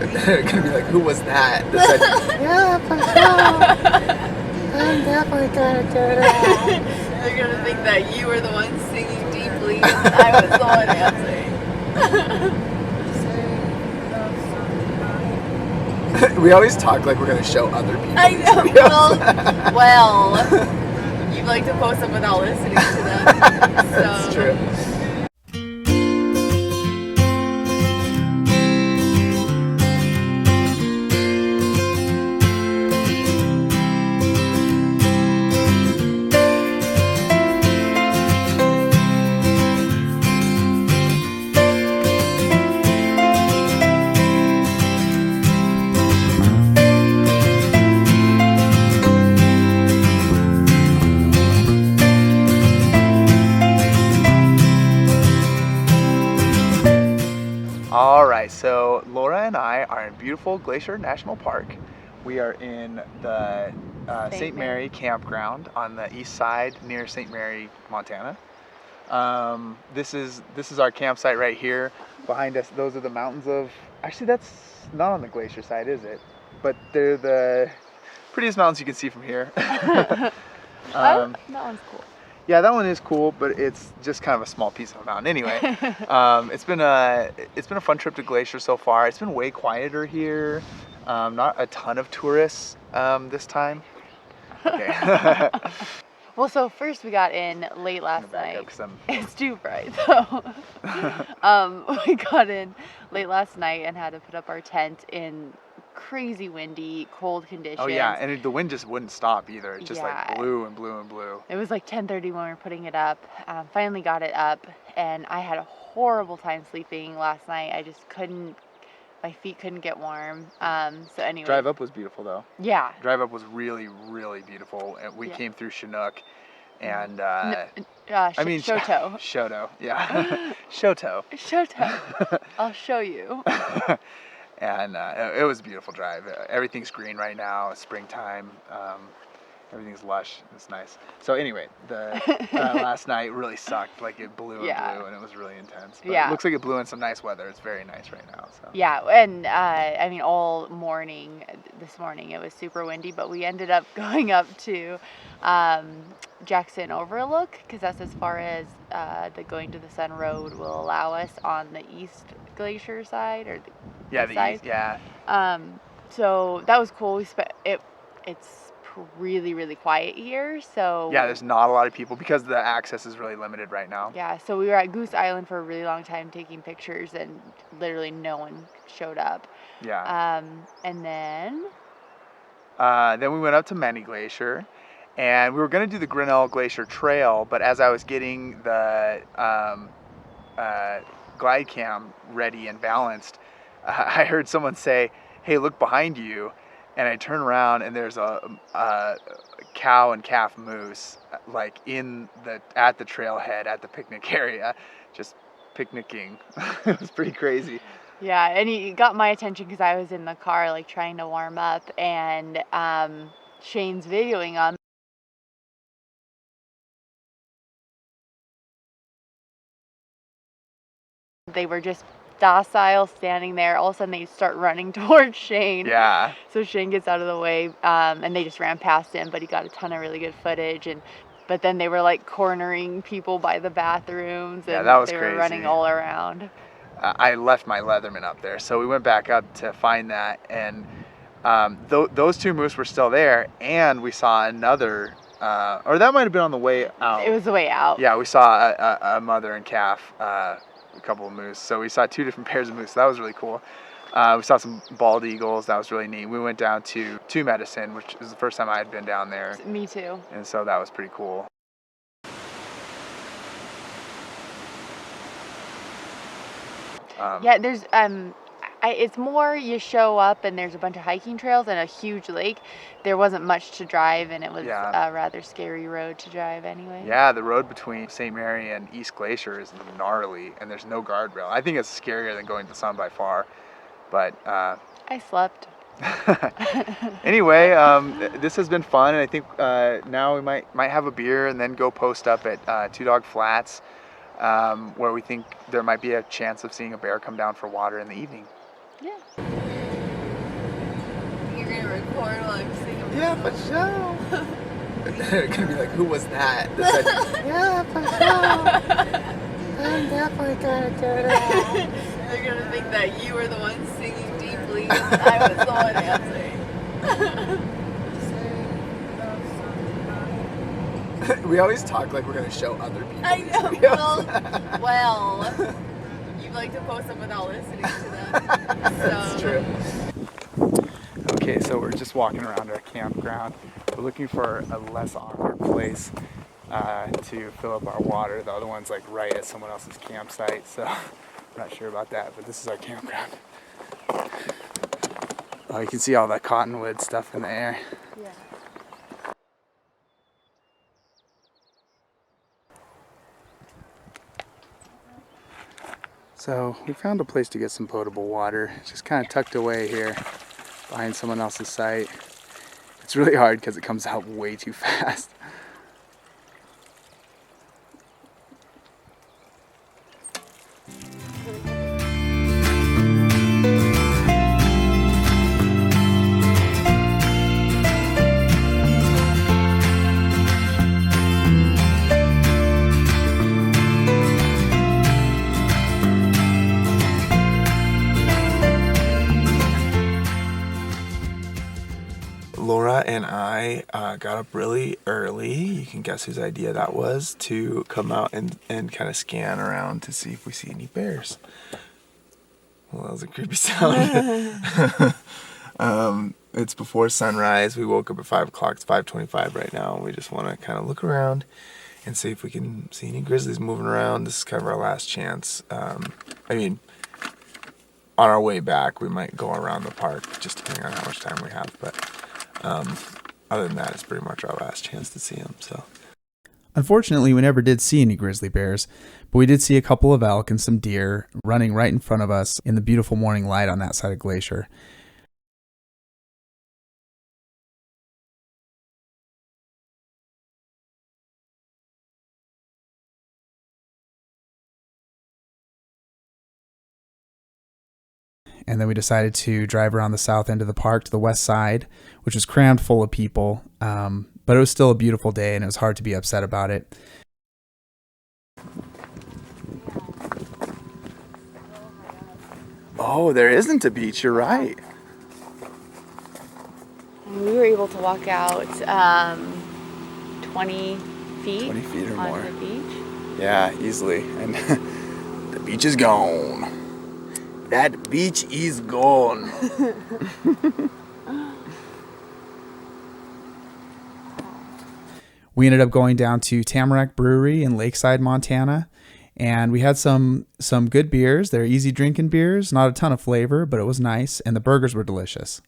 They're gonna be like, who was that? They said, yeah, for sure. I'm definitely gonna do that. They're gonna think that you were the one singing deeply and I was the one dancing. We always talk like we're gonna show other people. I know. These videos. Well, you like to post them without listening to them. So. That's true. All right, so Laura and I are in beautiful Glacier National Park. We are in the St. Mary campground on the east side near St. Mary, Montana. This is our campsite right here. Behind us, those are the mountains of, actually that's not on the glacier side, is it? But they're the prettiest mountains you can see from here. That one's cool. Yeah, that one is cool, but it's just kind of a small piece of a mountain. Anyway, it's been a fun trip to Glacier so far. It's been way quieter here. Not a ton of tourists this time. Okay. Well, so first we got in late last night. It's too bright, so we got in late last night and had to put up our tent in crazy windy, cold conditions. Oh yeah, and the wind just wouldn't stop either. It just like blew and blew and blew. It was like 10:30 when we were putting it up. Finally got it up, and I had a horrible time sleeping last night. I just couldn't. My feet couldn't get warm. So anyway. Drive up was beautiful though. Yeah. Drive up was really, really beautiful. And we came through Chinook and Shoto. Shoto, yeah. Shoto. Shoto. I'll show you. And it was a beautiful drive. Everything's green right now. It's springtime. Everything's lush. It's nice. So anyway, the last night really sucked. Like it blew and blew, and it was really intense. But it looks like it blew in some nice weather. It's very nice right now. So. Yeah, and I mean, all morning this morning it was super windy, but we ended up going up to Jackson Overlook because that's as far as the Going to the Sun Road will allow us on the East Glacier side or the side. East, yeah. So that was cool. It's really, really quiet here, so yeah, there's not a lot of people because the access is really limited right now. Yeah, so we were at Goose Island for a really long time taking pictures and literally no one showed up. Yeah. And then we went up to Many Glacier, and we were going to do the Grinnell Glacier Trail, but as I was getting the glide cam ready and balanced, I heard someone say, "Hey, look behind you." And I turn around and there's a cow and calf moose like at the trailhead at the picnic area, just picnicking. It was pretty crazy. Yeah, and he got my attention because I was in the car like trying to warm up, and Shane's videoing on. They were just docile, standing there. All of a sudden they start running towards Shane. Yeah. So Shane gets out of the way, and they just ran past him, but he got a ton of really good footage. But then they were like cornering people by the bathrooms, and that was they crazy. were running all around. I left my Leatherman up there, so we went back up to find that, and those two moose were still there, and we saw another, or that might have been on the way out. It was the way out. Yeah, we saw a mother and calf. A couple of moose, so we saw two different pairs of moose. That was really cool. We saw some bald eagles. That was really neat. We went down to Two Medicine, which is the first time I had been down there. Me too. And so that was pretty cool. Yeah, there's it's more you show up and there's a bunch of hiking trails and a huge lake. There wasn't much to drive, and it was a rather scary road to drive anyway. Yeah, the road between St. Mary and East Glacier is gnarly, and there's no guardrail. I think it's scarier than going to the sun by far, but I slept. Anyway, this has been fun, and I think now we might have a beer and then go post up at Two Dog Flats, where we think there might be a chance of seeing a bear come down for water in the evening. Yeah. record while I'm singing. Yeah, for sure. They're gonna be like, who was that? Said, yeah, for sure. I'm definitely gonna do that. They're gonna think that you were the one singing deeply and I was the one answering. We always talk like we're gonna show other people. I know. Well, you like to post them without listening to them. That's true. Okay, so we're just walking around our campground. We're looking for a less awkward place to fill up our water. The other one's like right at someone else's campsite, so I'm not sure about that, but this is our campground. Oh, you can see all that cottonwood stuff in the air. Yeah. So we found a place to get some potable water. It's just kind of tucked away here behind someone else's site. It's really hard because it comes out way too fast. Laura and I got up really early. You can guess whose idea that was, to come out and kind of scan around to see if we see any bears. Well, that was a creepy sound. It's before sunrise. We woke up at 5 o'clock. It's 5:25 right now. We just want to kind of look around and see if we can see any grizzlies moving around. This is kind of our last chance. I mean, on our way back, we might go around the park, just depending on how much time we have. But other than that, it's pretty much our last chance to see them. So, unfortunately, we never did see any grizzly bears, but we did see a couple of elk and some deer running right in front of us in the beautiful morning light on that side of Glacier. And then we decided to drive around the south end of the park to the west side, which was crammed full of people. But it was still a beautiful day, and it was hard to be upset about it. oh, there isn't a beach. You're right. And we were able to walk out 20 feet, 20 feet or on more. the beach. Yeah, easily. And the beach is gone. That beach is gone. We ended up going down to Tamarack Brewery in Lakeside, Montana, and we had some good beers. They're easy drinking beers, not a ton of flavor, but it was nice, and the burgers were delicious.